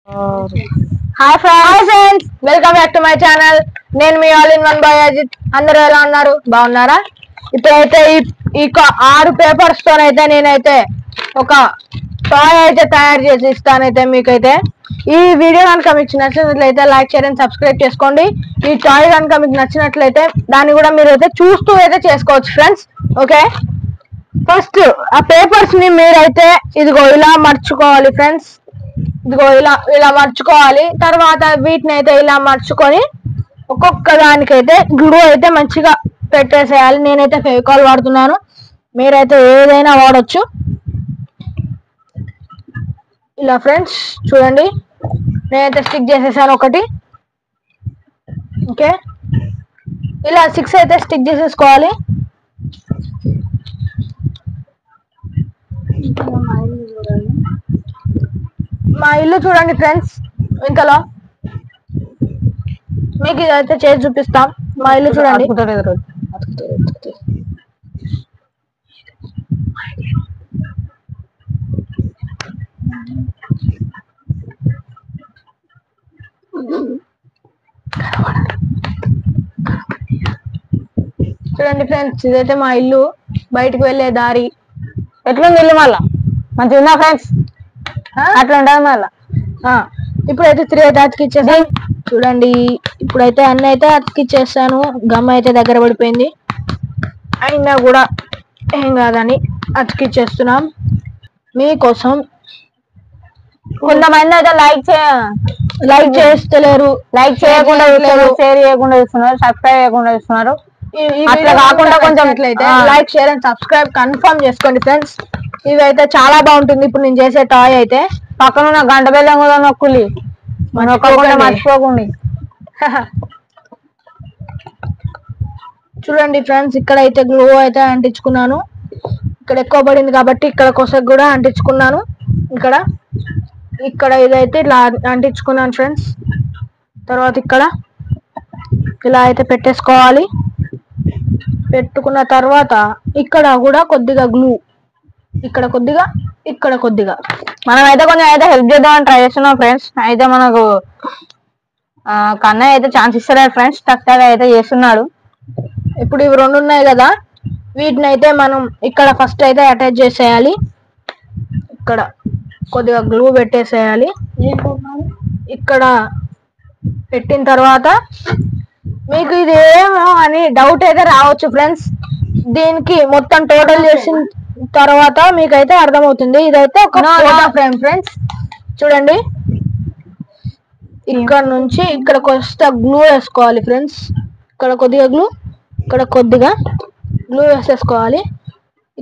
Hi friends, welcome back to my channel. నేను మీ all in one boy Ajith. అందరూ ఎలా ఉన్నారు? బాగున్నారా? ఇప్పుడైతే ఈ 6 పేపర్స్ తోనైతే నేనైతే ఒక టాయ్ అయితే తయారు చేసి ఇస్తానైతే మీకైతే. ఈ వీడియో కనుక మీకు నచ్చినట్లయితే లైక్ చేయండి, సబ్స్క్రైబ్ చేసుకోండి. ఈ టాయ్ కనుక మీకు నచ్చినట్లయితే దాన్ని కూడా మీరు అయితే చూస్తూ అయితే చేసుకోవచ్చు ఫ్రెండ్స్. ఓకే, ఫస్ట్ ఆ పేపర్స్ ని మీరైతే ఇదిగో ఇలా మర్చుకోవాలి ఫ్రెండ్స్. ఇదిగో ఇలా మర్చుకోవాలి. తర్వాత వీటిని అయితే ఇలా మర్చుకొని ఒక్కొక్క దానికైతే గ్లూ అయితే మంచిగా పెట్టేసేయాలి. నేనైతే ఫెవికాల్ వాడుతున్నాను, మీరైతే ఏదైనా వాడచ్చు. ఇలా ఫ్రెండ్స్ చూడండి, నేనైతే స్టిక్ చేసేసాను ఒకటి. ఓకే, ఇలా 6 అయితే స్టిక్ చేసేసుకోవాలి. మా ఇల్లు చూడండి ఫ్రెండ్స్, ఇంతలో మీకు ఇదైతే చేసి చూపిస్తాం. మా ఇల్లు చూడండి. చూడండి ఫ్రెండ్స్, ఇదైతే మా ఇల్లు. బయటకు వెళ్ళే దారి ఎట్లుంది ఇల్లు, మళ్ళా మంచిగా ఉందా ఫ్రెండ్స్? అట్లా ఉండదు మళ్ళా. ఇప్పుడైతే 3 అయితే అతికిచ్చేసాను చూడండి. ఇప్పుడైతే అన్ని అయితే అతికిచ్చేసాను. గమ్ అయితే దగ్గర పడిపోయింది, అయినా కూడా ఏం కాదని అతికిచ్చేస్తున్నాం మీకోసం. కొంతమంది అయితే లైక్ చేస్తలేరు, లైక్ చేయకుండా చూస్తున్నారు, షేర్ చేయకుండా చూస్తున్నారు, సబ్స్క్రైబ్ చేయకుండా చూస్తున్నారు. అట్లా కాకుండా కొంచెం like, share and subscribe confirm చేసుకోండి ఫ్రెండ్స్. ఇవి అయితే చాలా బాగుంటుంది. ఇప్పుడు నేను చేసే టాయ్ అయితే పక్కన ఉన్న గంట బెల్లం కూడా నొక్కులి మర్చిపోకండి. చూడండి ఫ్రెండ్స్, ఇక్కడ అయితే గ్లూ అయితే అంటించుకున్నాను. ఇక్కడ ఎక్కువ పడింది కాబట్టి ఇక్కడ కొసకు కూడా అంటించుకున్నాను. ఇక్కడ ఇదైతే ఇలా అంటించుకున్నాను ఫ్రెండ్స్. తర్వాత ఇక్కడ ఇలా అయితే పెట్టేసుకోవాలి. పెట్టుకున్న తర్వాత ఇక్కడ కూడా కొద్దిగా గ్లూ, ఇక్కడ కొద్దిగా, ఇక్కడ కొద్దిగా. మనం అయితే కొంచెం అయితే హెల్ప్ చేద్దామని ట్రై చేస్తున్నాం ఫ్రెండ్స్. అయితే మనకు కన్నయ్య అయితే ఛాన్స్ ఇస్తలేదు ఫ్రెండ్స్, చక్కగా అయితే చేస్తున్నాడు. ఇప్పుడు ఇవి 2 ఉన్నాయి కదా, వీటిని అయితే మనం ఇక్కడ ఫస్ట్ అయితే అటాచ్ చేసేయాలి. ఇక్కడ కొద్దిగా గ్లూ పెట్టేసేయాలి. ఇక్కడ పెట్టిన తర్వాత మీకు ఇది ఏమో అని డౌట్ అయితే రావచ్చు ఫ్రెండ్స్. దీనికి మొత్తం టోటల్ చేసిన తర్వాత మీకైతే అర్థమవుతుంది. ఇదైతే ఒక ఫోటో ఫ్రేమ్ ఫ్రెండ్స్. చూడండి, ఇక్కడ నుంచి ఇక్కడికి వస్తే గ్లూ వేసుకోవాలి ఫ్రెండ్స్. ఇక్కడ కొద్దిగా గ్లూ, ఇక్కడ కొద్దిగా గ్లూ వేసేసుకోవాలి.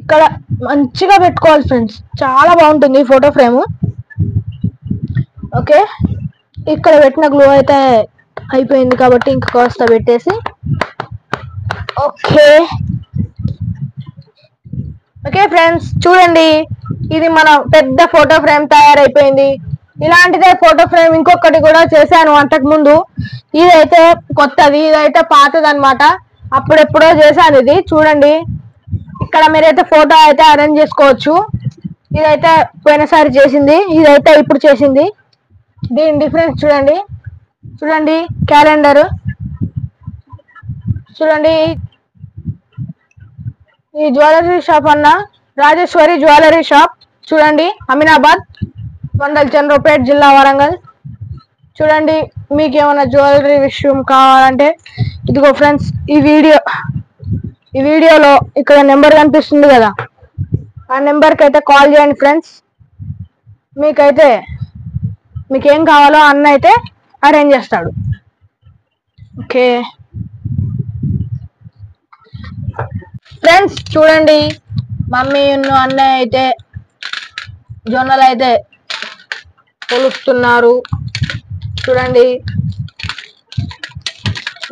ఇక్కడ మంచిగా పెట్టుకోవాలి ఫ్రెండ్స్, చాలా బాగుంటుంది ఫోటో ఫ్రేమ్. ఓకే, ఇక్కడ పెట్టిన గ్లూ అయితే అయిపోయింది కాబట్టి ఇంకా కాస్త పెట్టేసి ఓకే ఫ్రెండ్స్ చూడండి, ఇది మన పెద్ద ఫోటో ఫ్రేమ్ తయారైపోయింది. ఇలాంటిదే ఫోటో ఫ్రేమ్ ఇంకొకటి కూడా చేశాను అంతకు ముందు. ఇదైతే కొత్తది, ఇదైతే పాతది అనమాట. అప్పుడెప్పుడో చేశాను ఇది. చూడండి, ఇక్కడ మీరైతే ఫోటో అయితే అరేంజ్ చేసుకోవచ్చు. ఇదైతే పోయినసారి చేసింది, ఇదైతే ఇప్పుడు చేసింది. దీని డిఫరెన్స్ చూడండి. చూడండి క్యాలెండర్, చూడండి. ఈ జ్యువెలరీ షాప్ అన్న రాజేశ్వరి జ్యువెలరీ షాప్ చూడండి, అమీనాబాద్, మండల్ చంద్రపేట జిల్లా, వరంగల్. చూడండి, మీకు ఏమైనా జ్యువెలరీ విషయం కావాలంటే ఇదిగో ఫ్రెండ్స్, ఈ వీడియోలో ఇక్కడ నెంబర్ కనిపిస్తుంది కదా, ఆ నెంబర్కి అయితే కాల్ చేయండి ఫ్రెండ్స్. మీకేం కావాలో అన్న అయితే అరేంజ్ చేస్తాడు. ఓకే ఫ్రెండ్స్ చూడండి, మమ్మీ అన్నయ్య అయితే జొన్నలు అయితే కొలుస్తున్నారు. చూడండి,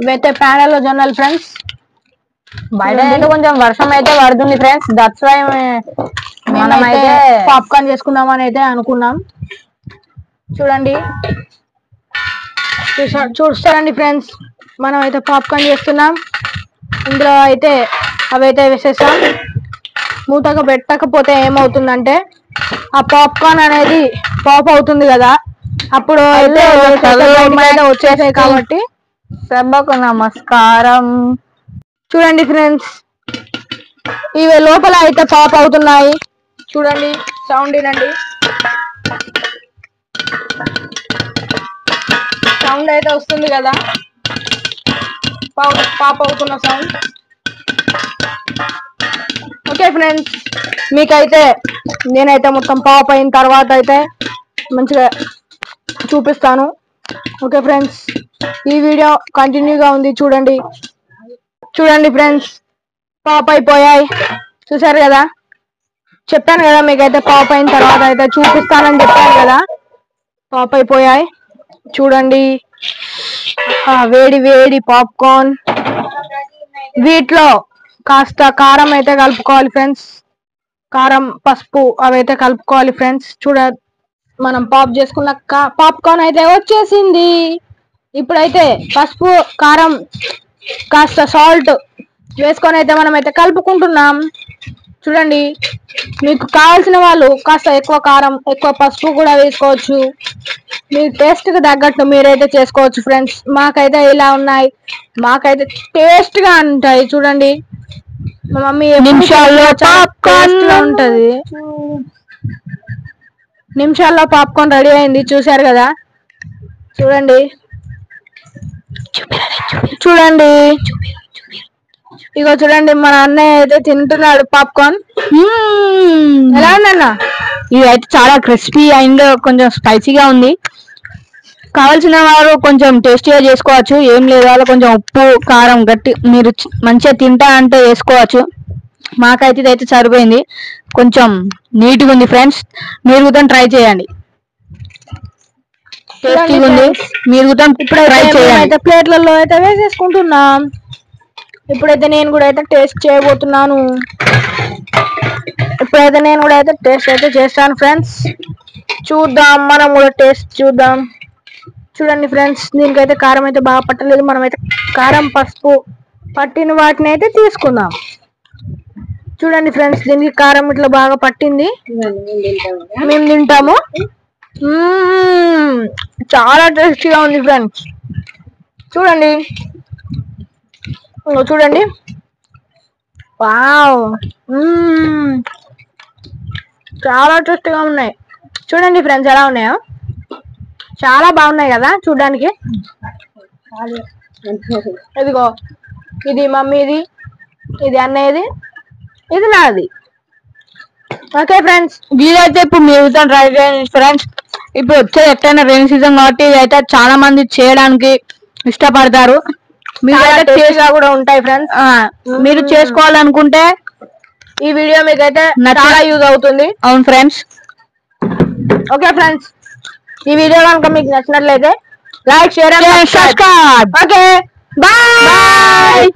ఇవైతే ప్యానెల్లో జొన్నలు ఫ్రెండ్స్. బయట అయితే కొంచెం వర్షం అయితే పడుతుంది ఫ్రెండ్స్, దట్స్ వై మనమైతే పాప్కార్న్ చేసుకుందామని అయితే అనుకున్నాం. చూడండి, చూస్తారండి ఫ్రెండ్స్, మనం అయితే పాప్కార్న్ చేస్తున్నాం. ఇందులో అయితే అవైతే వేసేసాం. మూతగా పెట్టకపోతే ఏమవుతుందంటే ఆ పాప్కార్న్ అనేది పాప్ అవుతుంది కదా, అప్పుడు అయితే వచ్చేసాయి కాబట్టి సభకు నమస్కారం. చూడండి ఫ్రెండ్స్, ఇవి లోపల అయితే పాప్ అవుతున్నాయి. చూడండి, సౌండ్ వినండి. సౌండ్ అయితే వస్తుంది కదా, పాప్ అవుతున్న సౌండ్. ఓకే ఫ్రెండ్స్, మీకైతే నేనైతే మొత్తం పాప్ అయిన తర్వాత అయితే మంచిగా చూపిస్తాను. ఓకే ఫ్రెండ్స్, ఈ వీడియో కంటిన్యూగా ఉంది, చూడండి. చూడండి ఫ్రెండ్స్, పాప్ అయిపోయాయి, చూసారు కదా. చెప్పాను కదా మీకైతే పాప్ అయిన తర్వాత అయితే చూపిస్తానని చెప్పాను కదా. పాప్ అయిపోయాయి, చూడండి. వేడి వేడి పాప్కార్న్. వీటిలో కాస్త కారం అయితే కలుపుకోవాలి ఫ్రెండ్స్. కారం, పసుపు అవైతే కలుపుకోవాలి ఫ్రెండ్స్. మనం పాప్ చేసుకున్న పాప్కార్న్ అయితే వచ్చేసింది. ఇప్పుడైతే పసుపు, కారం, కాస్త సాల్ట్ వేసుకొని అయితే మనం అయితే కలుపుకుంటున్నాం. చూడండి, మీకు కావాల్సిన వాళ్ళు కాస్త ఎక్కువ కారం, ఎక్కువ పసుపు కూడా వేసుకోవచ్చు. మీ టేస్ట్ కి తగ్గట్టు మీరైతే చేసుకోవచ్చు ఫ్రెండ్స్. మాకైతే ఇలా ఉన్నాయి, మాకైతే టేస్ట్ గా ఉంటాయి. చూడండి, మా మమ్మీ నిమిషాల్లో పాప్కార్న్ ఉంటది. నిమిషాల్లో పాప్కార్న్ రెడీ అయింది, చూసారు కదా. చూడండి, చూడండి, ఇగో చూడండి, మన అన్నయ్య అయితే తింటున్నాడు పాప్కార్న్. ఎలా ఉందన్న? ఇది అయితే చాలా క్రిస్పీ అండ్ కొంచెం స్పైసీగా ఉంది. కావాల్సిన వారు కొంచెం టేస్టీగా చేసుకోవచ్చు. ఏం లేదు, అలా కొంచెం ఉప్పు, కారం గట్టి మీరు మంచిగా తింటా అంటే వేసుకోవచ్చు. మాకైతే ఇదైతే సరిపోయింది. కొంచెం నీట్గా ఉంది ఫ్రెండ్స్, మీరు కూడా ట్రై చేయండి. టేస్టీగా ఉంది, మీరు కూడా ట్రై చేయండి. ప్లేట్లలో అయితే వేసేసుకుంటున్నాం. ఇప్పుడైతే నేను కూడా అయితే టేస్ట్ చేయబోతున్నాను. ఇప్పుడైతే నేను కూడా అయితే టేస్ట్ అయితే చేస్తాను ఫ్రెండ్స్. చూద్దాం, మనం కూడా టేస్ట్ చూద్దాం. చూడండి ఫ్రెండ్స్, దీనికైతే కారం అయితే బాగా పట్టలేదు. మనమైతే కారం, పసుపు పట్టిన వాటిని అయితే తీసుకుందాం. చూడండి ఫ్రెండ్స్, దీనికి కారం ఇట్లా బాగా పట్టింది, మేము తింటాము. చాలా టేస్టీగా ఉంది ఫ్రెండ్స్. చూడండి, చూడండి, వావ్, చాలా టేస్టీగా ఉన్నాయి. చూడండి ఫ్రెండ్స్, ఎలా ఉన్నాయో, చాలా బాగున్నాయి కదా చూడడానికి. ఇదిగో, ఇది మమ్మీది, ఇది అన్నయ్యది, ఇది నాది. ఓకే ఫ్రెండ్స్, వీలైతే ఇప్పుడు మీరు ట్రై చేయండి ఫ్రెండ్స్. ఇప్పుడు వచ్చేది ఎట్లయినా రెయిన్ సీజన్ కాబట్టి అయితే చాలా మంది చేయడానికి ఇష్టపడతారు. టేస్టీగా కూడా ఉంటాయి ఫ్రెండ్స్. మీరు చేసుకోవాలనుకుంటే ఈ వీడియో మీకైతే చాలా యూజ్ అవుతుంది. అవును ఫ్రెండ్స్. ఓకే ఫ్రెండ్స్, ఈ వీడియో కనుక మీకు నచ్చినట్లయితే like, share and subscribe. Okay, bye.